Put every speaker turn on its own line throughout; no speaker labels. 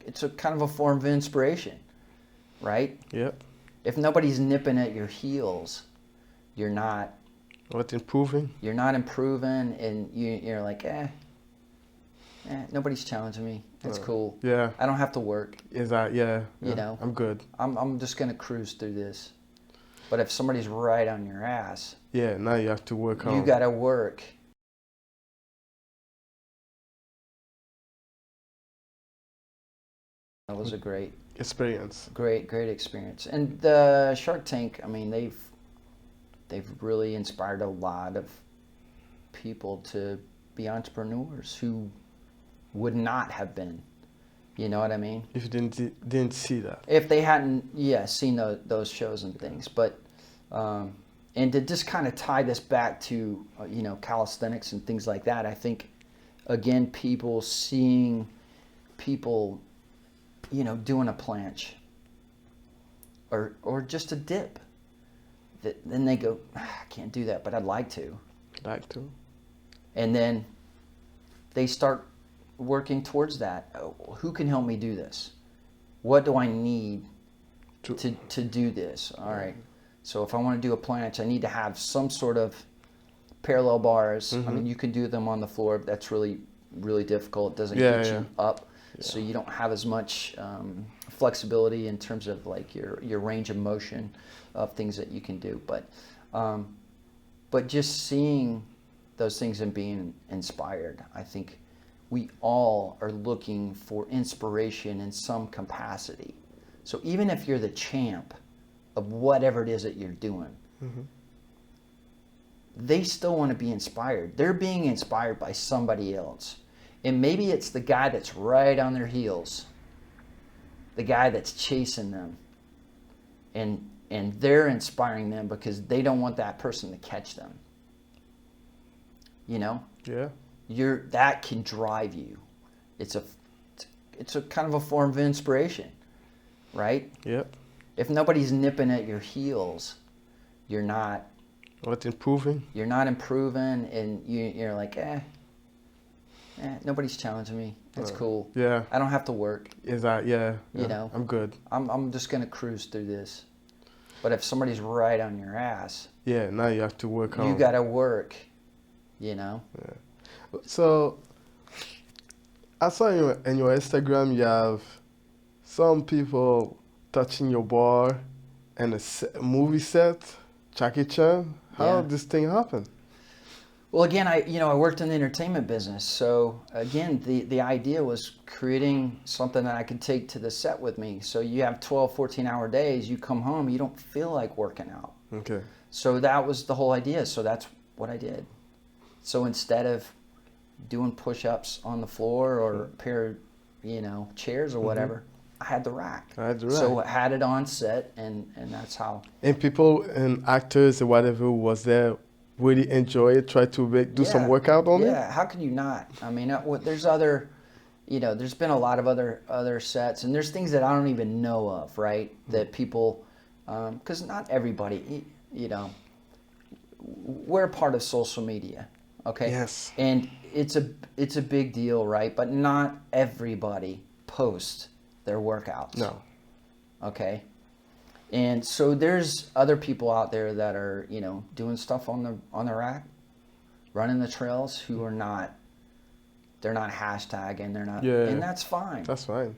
it's a kind of a form of inspiration, right?
Yep.
If nobody's nipping at your heels, you're not
What improving?
you're not improving, and you're like, nobody's challenging me. It's cool.
Yeah.
I don't have to work.
Is that yeah?
You know,
I'm good.
I'm just gonna cruise through this. But if somebody's right on your ass,
Yeah. Now you have to work on.
you gotta work. That was a great
Experience.
great experience. And the Shark Tank, I mean, they've really inspired a lot of people to be entrepreneurs who would not have been. You know what I mean?
If you didn't see that.
If they hadn't, seen those shows and things. But and to just kind of tie this back to calisthenics and things like that, I think again, people seeing people doing a planche or just a dip, then they go, I can't do that, but I'd like to. And then they start working towards that. Oh, who can help me do this? What do I need to do this? All right. So if I want to do a planche, I need to have some sort of parallel bars. I mean, you can do them on the floor, but that's really, really difficult. It doesn't get you up. So you don't have as much flexibility in terms of like your range of motion of things that you can do. But just seeing those things and being inspired, I think we all are looking for inspiration in some capacity. So even if you're the champ of whatever it is that you're doing, they still want to be inspired. They're being inspired by somebody else. And maybe it's the guy that's right on their heels, the guy that's chasing them, and they're inspiring them because they don't want that person to catch them. You know?
Yeah.
That can drive you. It's a kind of a form of inspiration, right?
Yep.
If nobody's nipping at your heels, you're not.
What improving?
You're not improving, and you're like, nobody's challenging me. It's cool.
Yeah.
I don't have to work.
Is that yeah?
You know,
I'm good.
I'm just gonna cruise through this. But if somebody's right on your ass,
yeah, now you have to work on.
You gotta work. You know.
Yeah. So I saw in your Instagram you have some people touching your bar and a movie set, Jackie Chan. How did this thing happen?
Well, again, I worked in the entertainment business, so again, the idea was creating something that I could take to the set with me. So you have 12, 14-hour days, you come home, you don't feel like working out.
Okay.
So that was the whole idea. So that's what I did. So instead of doing push-ups on the floor or a pair of, chairs or whatever, I had the rack. So I had it on set, and that's how.
And people and actors or whatever was there really enjoy it, try to do some workout on it?
Yeah, how can you not? I mean, there's other, there's been a lot of other sets, and there's things that I don't even know of, right? That people, because not everybody, we're a part of social media, okay?
Yes.
And it's a big deal, right? But not everybody posts their workouts.
No.
Okay? And so there's other people out there that are, doing stuff on the rack, running the trails, who are not, they're not hashtagging, they're not, and that's fine.
That's fine.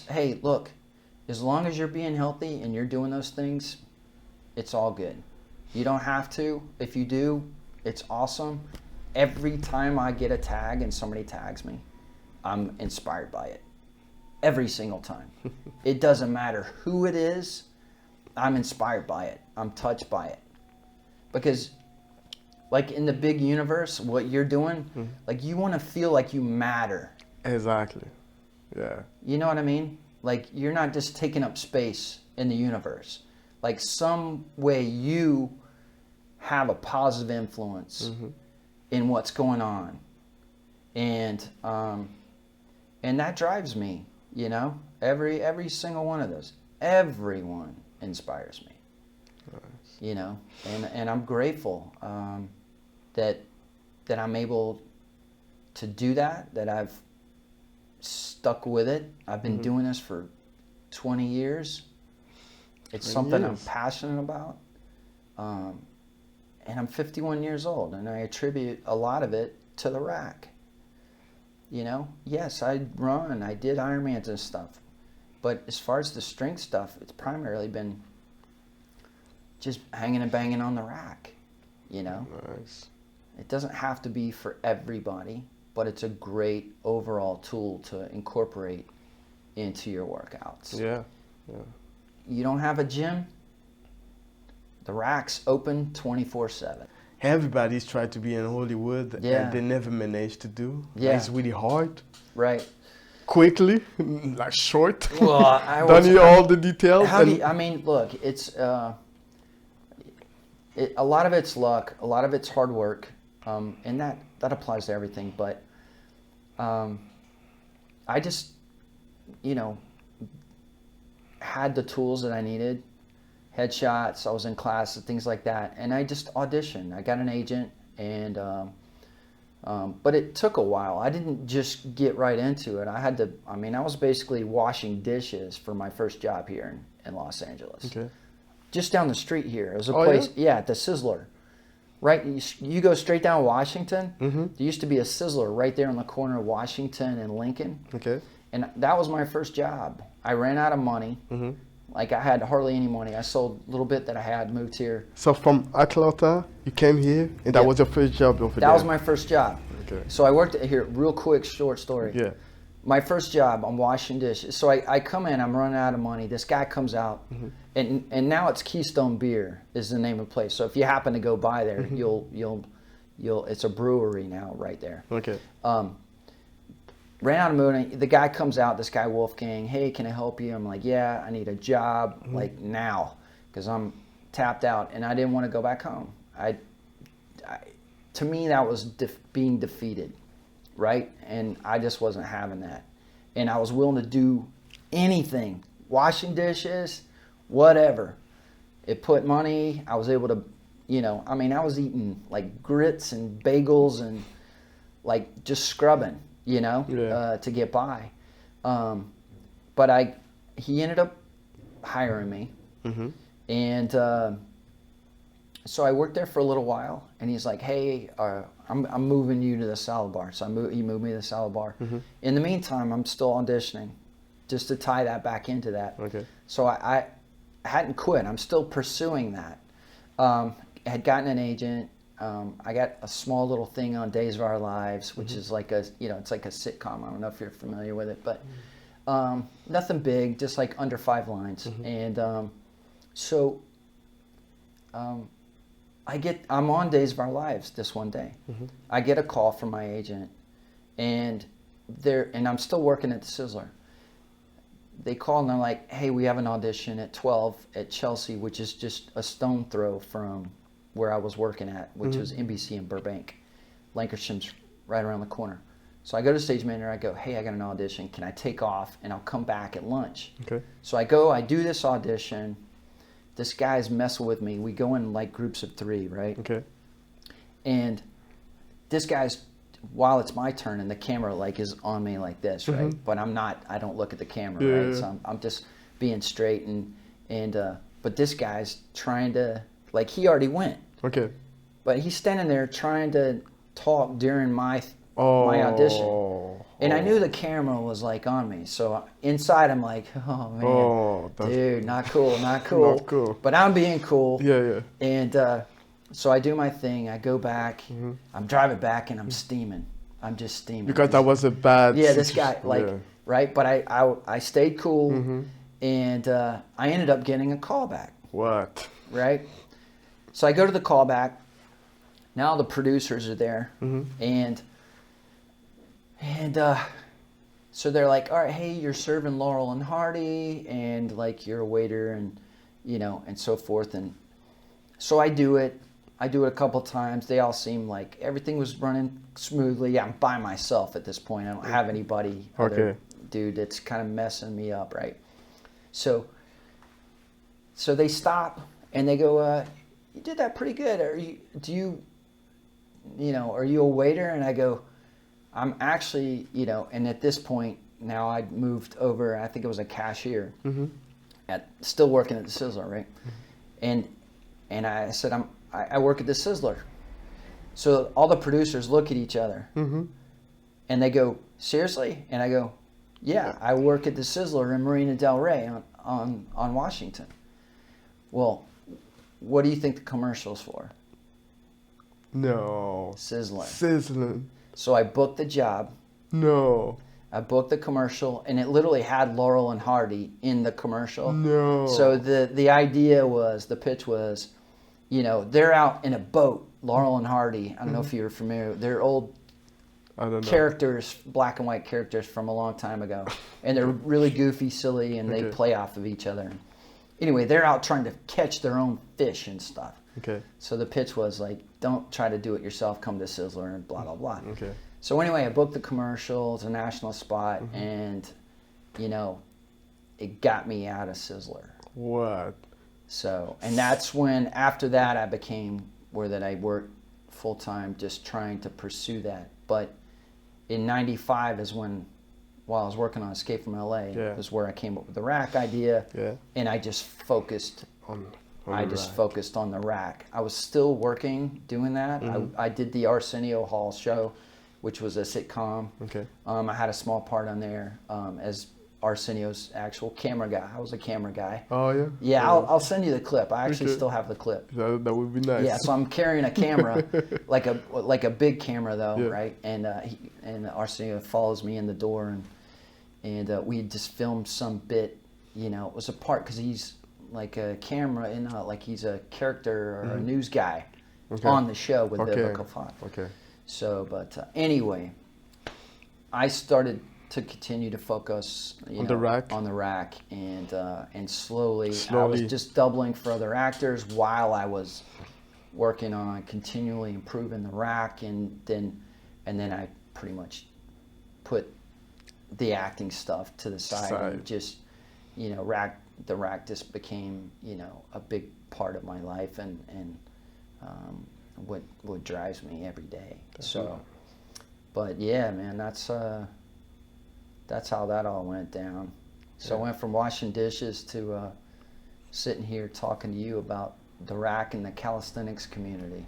Hey, look, as long as you're being healthy and you're doing those things, it's all good. You don't have to. If you do, it's awesome. Every time I get a tag and somebody tags me, I'm inspired by it. Every single time. It doesn't matter who it is. I'm inspired by it. I'm touched by it. Because like in the big universe, what you're doing, like you want to feel like you matter.
Exactly. Yeah.
You know what I mean? Like you're not just taking up space in the universe. Like some way you have a positive influence in what's going on. And that drives me, every single one of those. Everyone inspires me. Nice. And I'm grateful that I'm able to do that I've stuck with it. I've been doing this for 20 years. It's
20
something I'm
years.
passionate about. And I'm 51 years old, and I attribute a lot of it to the rack. You know, yes, I did Ironmans and stuff, but as far as the strength stuff, it's primarily been just hanging and banging on the rack, you know?
Nice.
It doesn't have to be for everybody, but it's a great overall tool to incorporate into your workouts.
Yeah.
You don't have a gym, the rack's open 24/7.
Everybody's tried to be in Hollywood and they never managed to do.
Yeah.
It's really hard.
Right.
Quickly, like short.
Well,
Don't need all the details.
I mean, look, it's a lot of it's luck, a lot of it's hard work, and that applies to everything. But I just, you know, had the tools that I needed, headshots, I was in classes, things like that, and I just auditioned. I got an agent, and but it took a while. I didn't just get right into it. I was basically washing dishes for my first job here in Los Angeles.
Okay.
Just down the street here. It was a place, at the Sizzler. Right, you go straight down Washington. There used to be a Sizzler right there on the corner of Washington and Lincoln.
Okay.
And that was my first job. I ran out of money. Like, I had hardly any money. I sold a little bit that I had, moved here.
So from Atlanta, you came here, and that was your first job over there?
That was my first job.
Okay.
So I worked here, real quick, short story.
Yeah.
My first job, I'm washing dishes. So I come in, I'm running out of money. This guy comes out, and now it's Keystone Beer is the name of the place. So if you happen to go by there, you'll it's a brewery now right there.
Okay.
Ran out of money. The guy comes out, this guy Wolfgang, hey, can I help you? I'm like, yeah, I need a job like now because I'm tapped out, and I didn't want to go back home. To me, that was being defeated, right? And I just wasn't having that. And I was willing to do anything, washing dishes, whatever. It put money. I was able to, I was eating like grits and bagels and like just scrubbing, to get by. But he ended up hiring me. And so I worked there for a little while, and he's like, hey, I'm moving you to the salad bar. So he moved me to the salad bar. In the meantime, I'm still auditioning just to tie that back into that.
Okay.
So I hadn't quit. I'm still pursuing that. I had gotten an agent. I got a small little thing on Days of Our Lives, which is like it's like a sitcom. I don't know if you're familiar with it, but nothing big, just like under 5 lines. And so I'm on Days of Our Lives this one day. I get a call from my agent, and I'm still working at the Sizzler. They call and they're like, hey, we have an audition at 12 at Chelsea, which is just a stone throw from where I was working at, which was NBC in Burbank. Lancashire's right around the corner. So I go to stage manager, I go, hey, I got an audition. Can I take off and I'll come back at lunch?
Okay.
So I go, I do this audition. This guy's messing with me. We go in like groups of 3, right?
Okay.
And this guy's, while it's my turn and the camera like is on me like this, right? But I don't look at the camera, right? So I'm just being straight but this guy's trying to, like, he already went.
Okay.
But he's standing there trying to talk during my audition. And I knew the camera was like on me. So inside I'm like, oh man, dude, not cool.
Not cool.
But I'm being cool.
Yeah.
And so I do my thing. I go back. I'm driving back and I'm steaming. I'm just steaming.
Because that was a bad
this guy, right? But I stayed cool. And I ended up getting a call back.
What?
Right? So I go to the callback. Now the producers are there, and so they're like, all right, hey, you're serving Laurel and Hardy, and like you're a waiter, and and so forth. And so I do it. I do it a couple times. They all seem like everything was running smoothly. I'm by myself at this point. I don't have anybody, other dude that's kind of messing me up, right? So they stop and they go, you did that pretty good. Are you a waiter? And I go, I'm actually, and at this point, now I moved over. I think it was a cashier
Mm-hmm.
still working at the Sizzler, right? And I said, I work at the Sizzler. So all the producers look at each other,
Mm-hmm.
and they go, seriously? And I go, yeah, I work at the Sizzler in Marina Del Rey on Washington. Well, what do you think the commercial's for?
No.
Sizzling.
Sizzling.
So I booked the job.
No.
I booked the commercial, and it literally had Laurel and Hardy in the commercial.
No.
So the idea was, the pitch was, you know, they're out in a boat, Laurel and Hardy. I don't know if you're familiar. They're old
I don't know.
characters, black and white characters from a long time ago. And they're really goofy, silly, and they
Okay.
play off of each other. Anyway, they're out trying to catch their own fish and stuff.
Okay.
So the pitch was like, don't try to do it yourself, come to Sizzler and blah, blah, blah.
Okay.
So anyway, I booked the commercial. It's a national spot, and, you know, it got me out of Sizzler.
What?
So, and that's when, after that, I became where that I worked full time, just trying to pursue that. But in '95 is when, while I was working on Escape from LA,
Yeah.
was where I came up with the rack idea.
Yeah.
And I just focused.
On
I
the
just
rack.
focused on the rack. I was still working, doing that. I did the Arsenio Hall show, which was a sitcom.
Okay.
I had a small part on there as Arsenio's actual camera guy. I was a camera guy.
Oh yeah.
Yeah, I'll send you the clip. I actually
Okay.
still have the clip.
That would be nice.
Yeah, so I'm carrying a camera, like a big camera though,
Yeah.
right? And Arsenio follows me in the door, and we just filmed some bit. You know, it was a part because he's like a camera and like he's a character or a news guy
Okay.
on the show with
Okay.
Biblical Font.
Okay.
So, but anyway, I started to continue to focus
On the rack?
on the rack, and slowly I was
Slowly.
just doubling for other actors while I was working on continually improving the rack, and then I pretty much put the acting stuff to the side and just, you know, the rack just became, you know, a big part of my life and what drives me every day. So, but yeah, man, that's how that all went down. So I went from washing dishes to sitting here talking to you about the rack and the calisthenics community.